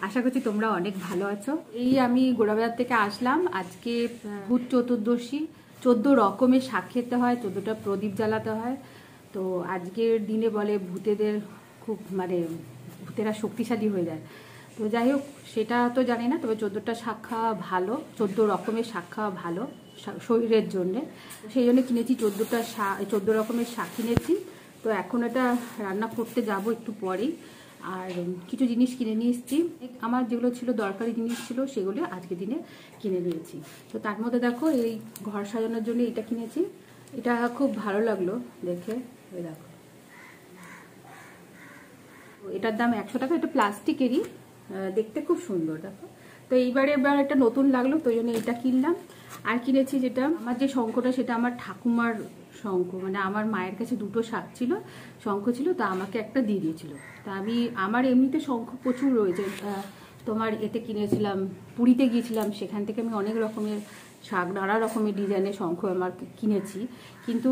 আশা করছি তোমরা অনেক ভালো আছো। এই আমি গোড়াবাজার থেকে আসলাম। আজকে ভূত চতুর্দশী, 14 রকমের শাক খেতে হয়, 14টা প্রদীপ জ্বালাতে হয়। তো আজকের দিনে বলে ভূতেদের খুব ভূতেরা শক্তিশালী হয়ে যায়। তো যাই হোক, সেটা তো জানি না, তবে 14টা শাক খাওয়া ভালো, 14 রকমের শাক খাওয়া ভালো শরীরের জন্যে। সেই জন্য কিনেছি 14 রকমের শাক কিনেছি। তো এখন এটা রান্না করতে যাব একটু পরেই। আর কিছু জিনিস কিনে নিয়ে এসেছি, আমার যেগুলো ছিল দরকারি জিনিস ছিল সেগুলো আজকের দিনে কিনে নিয়েছি। তো তার মধ্যে দেখো, এই ঘর সাজানোর জন্য এটা কিনেছি। এটা খুব ভালো লাগলো দেখে, এই দেখো, এটার দাম 100 টাকা। এটা প্লাস্টিকেরই, দেখতে খুব সুন্দর দেখো। তো এবার এটা নতুন লাগলো, তো জন্য এটা কিনলাম। আর কিনেছি যেটা আমার যে শঙ্খটা, সেটা আমার ঠাকুমার শঙ্খ, আমার মায়ের কাছে দুটো শঙ্খ ছিল, তা আমাকে একটা দিয়ে দিয়েছিল। তা আমার এমনিতে শঙ্খ প্রচুর রয়েছে, তোমার এতে কিনেছিলাম, পুরীতে গিয়েছিলাম, সেখান থেকে আমি অনেক রকমের নানা রকমের ডিজাইনের শঙ্খ আমার কিনেছি। কিন্তু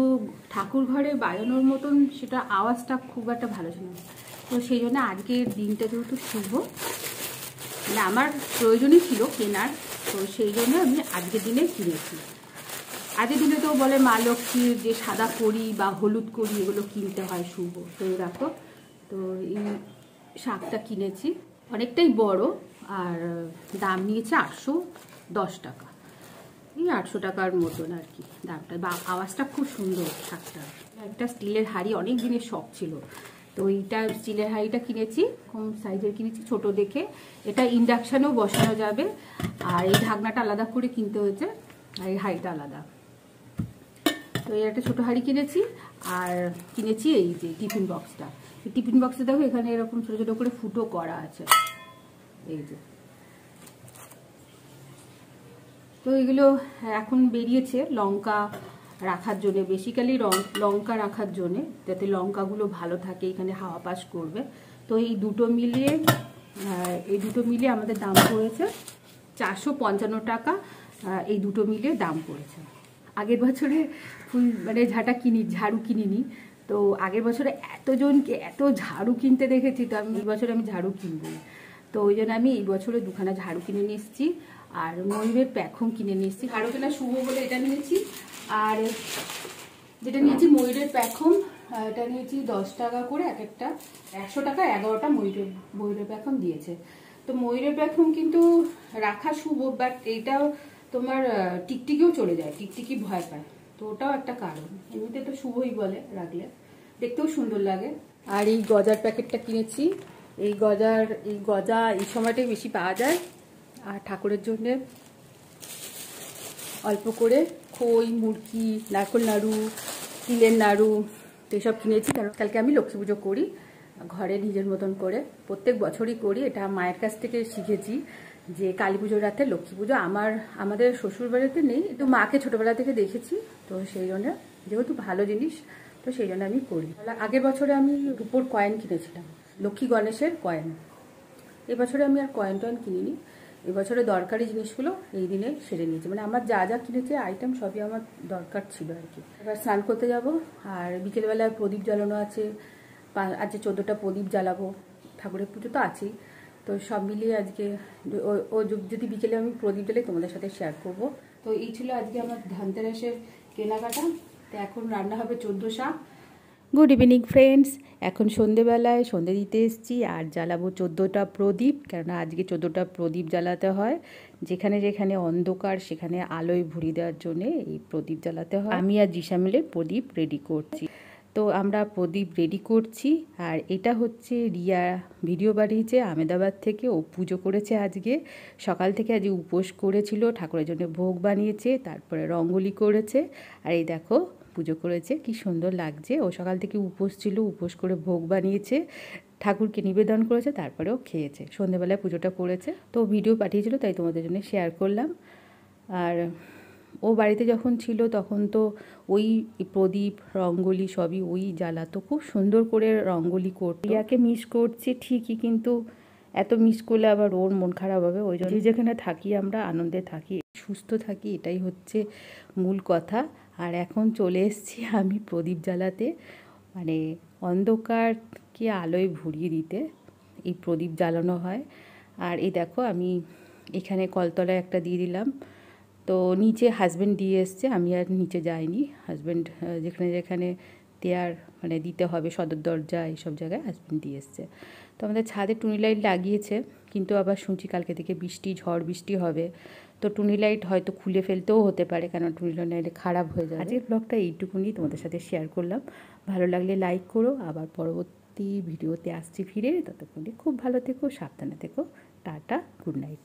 ঠাকুর ঘরে বাজানোর মতন সেটা আওয়াজটা খুব একটা ভালো ছিল না। তো সেই জন্য আজকের দিনটা যেহেতু শুভ, আমার প্রয়োজনই ছিল কেনার, তো সেই জন্য আমি আজকের দিনে কিনেছি। আজকের দিনে তো বলে মা লক্ষ্মীর যে সাদা কড়ি বা হলুদ কড়ি, এগুলো কিনতে হয় শুভ। তো দেখো, তো এই শাকটা কিনেছি, অনেকটাই বড়, আর দাম নিয়েছে 810 টাকা। এই 800 টাকার মতন আর কি দামটা। বা আওয়াজটা খুব সুন্দর শাকটা। একটা স্টিলের হাঁড়ি, অনেক দিনের শখ ছিল, তো এইটা স্টিলের হাঁড়িটা কিনেছি, কম সাইজের কিনেছি, ছোট দেখে। এটা ইন্ডাকশানেও বসানো যাবে। আর এই ঢাকনাটা আলাদা করে কিনতে হয়েছে, আর এই হাঁড়িটা আলাদা। তো এই একটা ছোটো হাঁড়ি কিনেছি। আর কিনেছি এই যে টিফিন বক্সটা। এই টিফিন বক্সে দেখো, এখানে এরকম ছোটো ছোটো করে ফুটো করা আছে, এই যে। তো এগুলো এখন বেরিয়েছে লঙ্কা রাখার জন্য, বেসিক্যালি লঙ্কা রাখার জন্যে, যাতে লঙ্কাগুলো ভালো থাকে, এখানে হাওয়া পাস করবে। তো এই দুটো মিলিয়ে আমাদের দাম পড়েছে 455 টাকা। এই দুটো মিলিয়ে দাম পড়েছে। আগের বছরে ঝাড়ু কিনিনি, তো আগের বছরে এতজনকে এত ঝাড়ু কিনতে দেখেছি, তো এই বছরে আমি ঝাড়ু কিনবো। তো ওই জন্য আমি এই বছরে 2খানা ঝাড়ু কিনে নিয়ে এসেছি, আর ময়ূরের প্যাখম কিনে নিয়ে এসেছি। ঝাড়ু কেনা শুভ বলে এটা নিয়েছি। আর যেটা নিয়েছি ময়ূরের প্যাখম, এটা নিয়েছি 10 টাকা করে এক একটা, 100 টাকা 11টা ময়ূরের প্যাখম দিয়েছে। তো ময়ূরের প্যাখম কিন্তু রাখা শুভ, বাট এইটাও তোমার টিকটিকিও চলে যায়, টিকটিকি ভয় পায়, তো ওটাও একটা কারণ। এমনিতে তো শুভই বলে, রাখলে দেখতেও সুন্দর লাগে। আর এই গজার প্যাকেটটা কিনেছি। এই গজা এই সময়টাই বেশি পাওয়া যায়। আর ঠাকুরের জন্যে অল্প করে খই, মুড়কি, নারকোল নাড়ু, তিলের নাড়ু, তো এসব কিনেছি। কারণ কালকে আমি লক্ষ্মী পুজো করি ঘরে নিজের মতন করে, প্রত্যেক বছরই করি। এটা মায়ের কাছ থেকে শিখেছি যে কালী পুজোর রাতে লক্ষ্মী পুজো। আমাদের শ্বশুর বাড়িতে নেই, তো মাকে ছোটোবেলা থেকে দেখেছি, তো সেই জন্য যেহেতু ভালো জিনিস, তো সেই জন্য আমি করি। আগের বছরে আমি রূপোর কয়েন কিনেছিলাম, লক্ষ্মী গণেশের কয়েন। এবছরে আমি আর কয়েন টয়েন কিনিনি, এবছরে দরকারি জিনিসগুলো এই দিনে সেরে নিয়েছি। আমার যা যা কিনেছে আইটেম সবই আমার দরকার ছিল আর কি। এবার স্নান করতে যাব, আর বিকেলবেলায় প্রদীপ জ্বালানো আছে। আজকে 14টা প্রদীপ জ্বালাবো, ঠাকুরের পুজো তো আছেই। তো সব মিলিয়ে আজকে যদি বিকেলে আমি প্রদীপ জ্বালাই, তোমাদের সাথে শেয়ার করব। তো এই ছিল আজকে আমার ধানতেরাসের কেনাকাটা। তো এখন রান্না হবে 14 শাক। গুড ইভিনিং ফ্রেন্ডস, এখন সন্ধেবেলায় সন্ধে দিতে এসেছি, আর জ্বালাবো 14টা প্রদীপ। কেননা আজকে 14টা প্রদীপ জ্বালাতে হয়, যেখানে যেখানে অন্ধকার সেখানে আলোয় ভরিয়ে দেওয়ার জন্যে এই প্রদীপ জ্বালাতে হয়। আমি আর জিসা মিলে প্রদীপ রেডি করছি। তো আমরা প্রদীপ রেডি করছি। আর এটা হচ্ছে রিয়া ভিডিও বানিয়েছে আহমেদাবাদ থেকে, ও পুজো করেছে আজকে সকাল থেকে। আজকে উপোস করেছিল, ঠাকুরের জন্য ভোগ বানিয়েছে, তারপরে রঙ্গোলি করেছে। আর এই দেখো পুজো করেছে, কি সুন্দর লাগছে। ও সকাল থেকে উপোস ছিল, উপোস করে ভোগ বানিয়েছে, ঠাকুরকে নিবেদন করেছে, তারপরেও খেয়েছে। সন্ধেবেলায় পুজোটা করেছে, তো ভিডিও পাঠিয়েছিল, তাই তোমাদের জন্য শেয়ার করলাম। আর ও বাড়িতে যখন ছিল তখন তো ওই প্রদীপ রঙ্গোলি সবই ওই জ্বালাতো, খুব সুন্দর করে রঙ্গোলি করতো। রিয়াকে মিস করছে ঠিকই, কিন্তু এত মিস করলে আবার ওর মন খারাপ হবে। ওই জন্য যেখানে থাকি আমরা আনন্দে থাকি, সুস্থ থাকি, এটাই হচ্ছে মূল কথা। আর এখন চলে এসেছি আমি প্রদীপ জ্বালাতে, অন্ধকারকে আলোয় ভরিয়ে দিতে এই প্রদীপ জ্বালানো হয়। আর এই দেখো আমি এখানে কলতলায় একটা দিয়ে দিলাম। তো নিচে হাজব্যান্ড দিয়ে এসছে, আমি আর নিচে যাইনি। হাজব্যান্ড যেখানে যেখানে দেওয়ার মানে দিতে হবে সদর দরজা এইসব জায়গায় হাজব্যান্ড দিয়ে এসছে। তো আমাদের ছাদে টুনি লাইট লাগিয়েছে, কিন্তু আবার শুনছি কালকে থেকে ঝড় বৃষ্টি হবে। তো টুনি লাইট হয়তো খুলে ফেলতেও হতে পারে, কারণ টুনি লাইট খারাপ হয়ে যাবে। আজকের ব্লগটা এইটুকুনি তোমাদের সাথে শেয়ার করলাম। ভালো লাগলে লাইক করো। আবার পরবর্তী ভিডিওতে আসছি ফিরে। ততক্ষণে খুব ভালো থেকো, সাবধানে থেকো। Tata, good night.